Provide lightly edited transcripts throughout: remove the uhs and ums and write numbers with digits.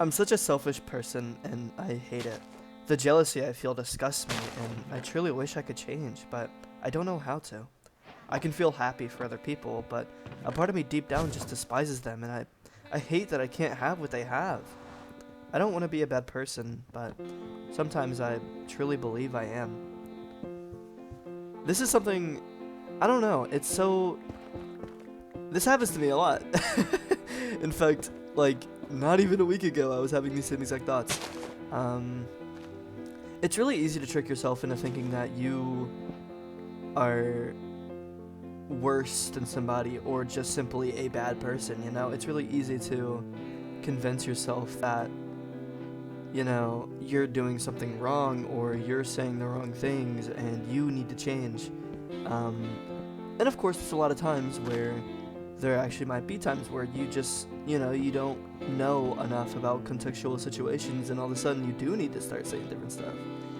I'm such a selfish person, and I hate it. The jealousy I feel disgusts me, and I truly wish I could change, but I don't know how to. I can feel happy for other people, but a part of me deep down just despises them, and I hate that I can't have what they have. I don't want to be a bad person, but sometimes I truly believe I am. This is something, I don't know, this happens to me a lot. In fact, like, not even a week ago, I was having these same exact thoughts. It's really easy to trick yourself into thinking that you are worse than somebody or just simply a bad person, you know? It's really easy to convince yourself that, you know, you're doing something wrong or you're saying the wrong things and you need to change. And of course, there's a lot of times where there actually might be times where you just, you know, you don't know enough about contextual situations and all of a sudden you do need to start saying different stuff.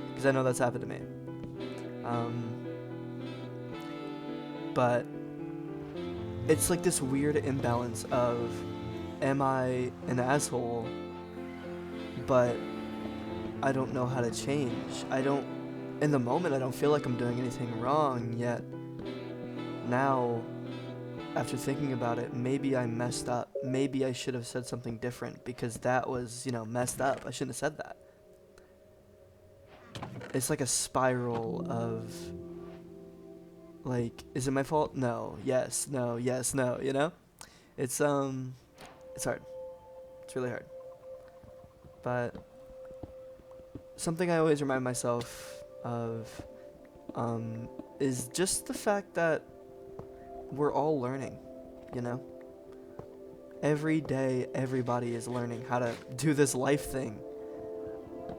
Because I know that's happened to me. But it's like this weird imbalance of, am I an asshole, but I don't know how to change. In the moment, I don't feel like I'm doing anything wrong, yet now, after thinking about it, maybe I messed up. Maybe I should have said something different because that was, you know, messed up. I shouldn't have said that. It's like a spiral of, like, is it my fault? No, yes, no, yes, no, you know? It's hard. It's really hard. But something I always remind myself of is just the fact that we're all learning, you know? Every day, everybody is learning how to do this life thing.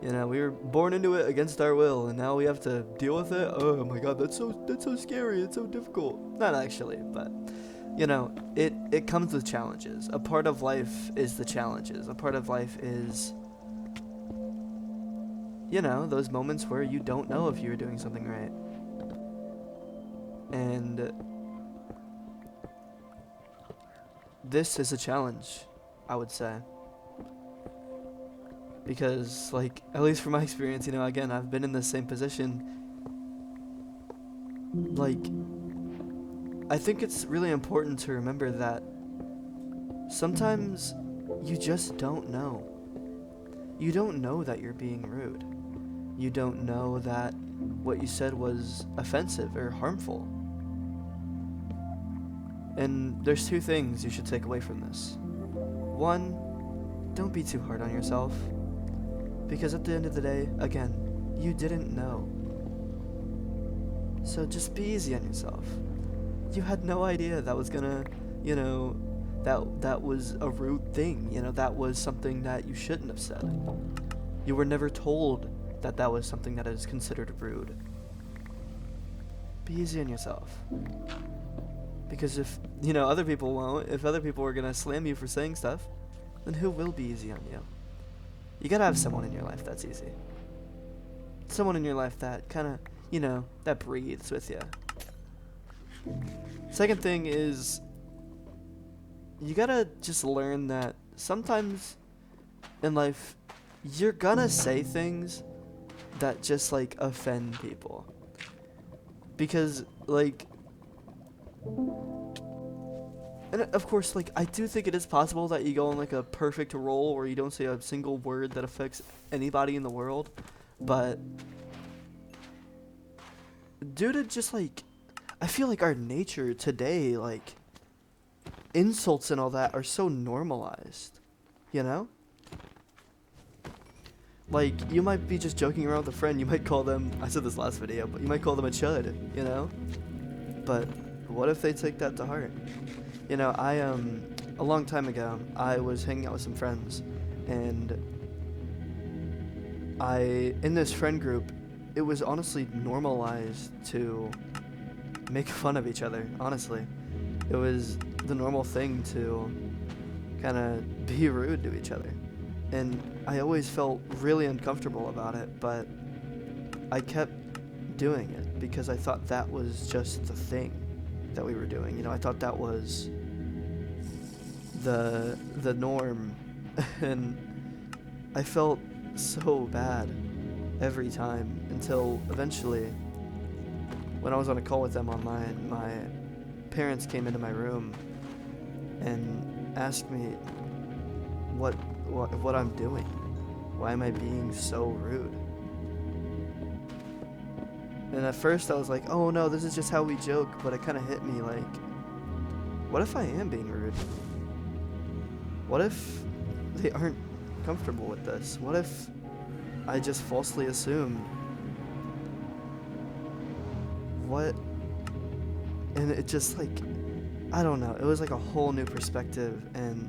You know, we were born into it against our will, and now we have to deal with it. Oh my god, that's so scary. It's so difficult. Not actually, but you know, it comes with challenges. A part of life is the challenges. A part of life is, you know, those moments where you don't know if you're doing something right. And this is a challenge, I would say. Because, like, at least from my experience, you know, again, I've been in the same position. Like, I think it's really important to remember that sometimes you just don't know. You don't know that you're being rude. You don't know that what you said was offensive or harmful. And there's two things you should take away from this. One, don't be too hard on yourself. Because at the end of the day, again, you didn't know. So just be easy on yourself. You had no idea that was gonna, you know, that was a rude thing. You know, that was something that you shouldn't have said. You were never told that that was something that is considered rude. Be easy on yourself. Because if, you know, other people won't, if other people are gonna slam you for saying stuff, then who will be easy on you? You gotta have someone in your life that's easy. Someone in your life that kinda, you know, that breathes with you. Second thing is, you gotta just learn that sometimes in life, you're gonna say things that just, like, offend people. Because, like, and of course, like, I do think it is possible that you go on, like, a perfect roll where you don't say a single word that affects anybody in the world, but due to just, like, I feel like our nature today, like, insults and all that are so normalized, you know? Like, you might be just joking around with a friend, you might call them, I said this last video, but you might call them a chud, you know? But what if they take that to heart? You know, a long time ago, I was hanging out with some friends, and in this friend group, it was honestly normalized to make fun of each other, honestly. It was the normal thing to kind of be rude to each other. And I always felt really uncomfortable about it, but I kept doing it because I thought that was just the thing that we were doing. You know, I thought that was the norm. And I felt so bad every time until eventually, when I was on a call with them online, my parents came into my room and asked me what I'm doing. Why am I being so rude? And at first I was like, oh no, this is just how we joke, but it kind of hit me like, what if I am being rude? What if they aren't comfortable with this? What if I just falsely assumed? What? And it just like, I don't know, it was like a whole new perspective, and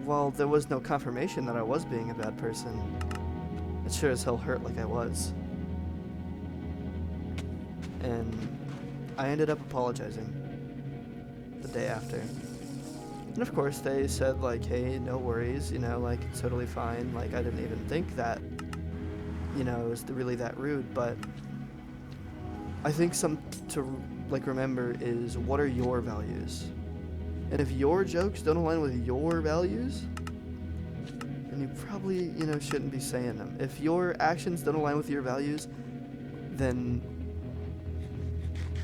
while there was no confirmation that I was being a bad person, it sure as hell hurt like I was. And I ended up apologizing the day after. And of course they said like, hey, no worries, you know, like it's totally fine. Like I didn't even think that, you know, it was really that rude. But I think something to like remember is, what are your values? And if your jokes don't align with your values, then you probably, you know, shouldn't be saying them. If your actions don't align with your values, then,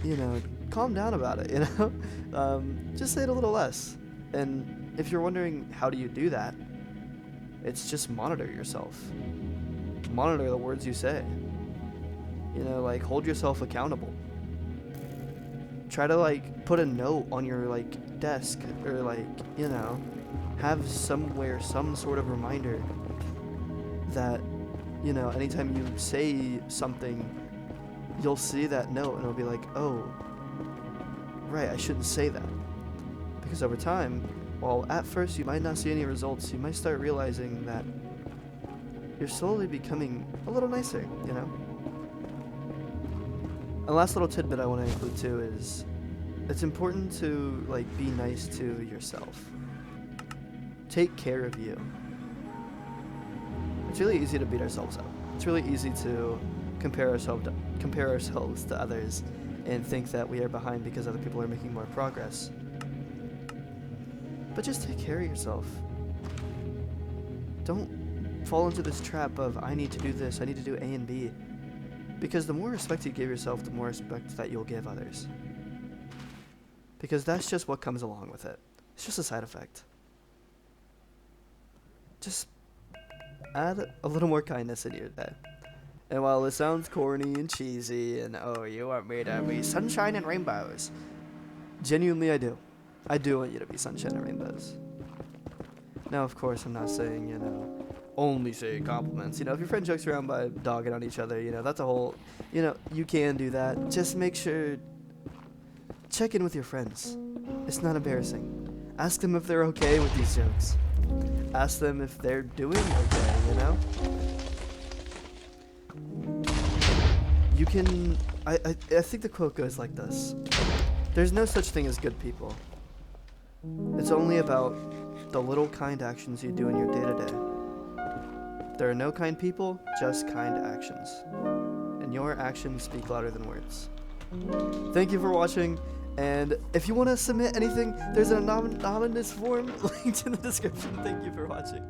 you know, calm down about it, you know? Just say it a little less. And if you're wondering how do you do that, it's just monitor yourself. Monitor the words you say. You know, like hold yourself accountable. Try to like put a note on your like desk, or like, you know, have somewhere some sort of reminder that, you know, anytime you say something, you'll see that note and it'll be like, oh, right, I shouldn't say that. Because over time, while at first you might not see any results, you might start realizing that you're slowly becoming a little nicer, you know? And last little tidbit I want to include too is, it's important to like be nice to yourself. Take care of you. It's really easy to beat ourselves up. It's really easy to compare ourselves to others and think that we are behind because other people are making more progress. But just take care of yourself. Don't fall into this trap of, I need to do this, I need to do A and B. Because the more respect you give yourself, the more respect that you'll give others. Because that's just what comes along with it. It's just a side effect. Just add a little more kindness in your day. And while it sounds corny and cheesy and, oh, you want me to be sunshine and rainbows, genuinely I do. I do want you to be sunshine and rainbows. Now, of course, I'm not saying, you know, only say compliments. You know, if your friend jokes around by dogging on each other, you know, that's a whole, you know, you can do that. Just make sure, check in with your friends. It's not embarrassing. Ask them if they're okay with these jokes. Ask them if they're doing okay, you know? You can, I think the quote goes like this. There's no such thing as good people. It's only about the little kind actions you do in your day-to-day. There are no kind people, just kind actions. And your actions speak louder than words. Thank you for watching, and if you want to submit anything, there's an anonymous form linked in the description. Thank you for watching.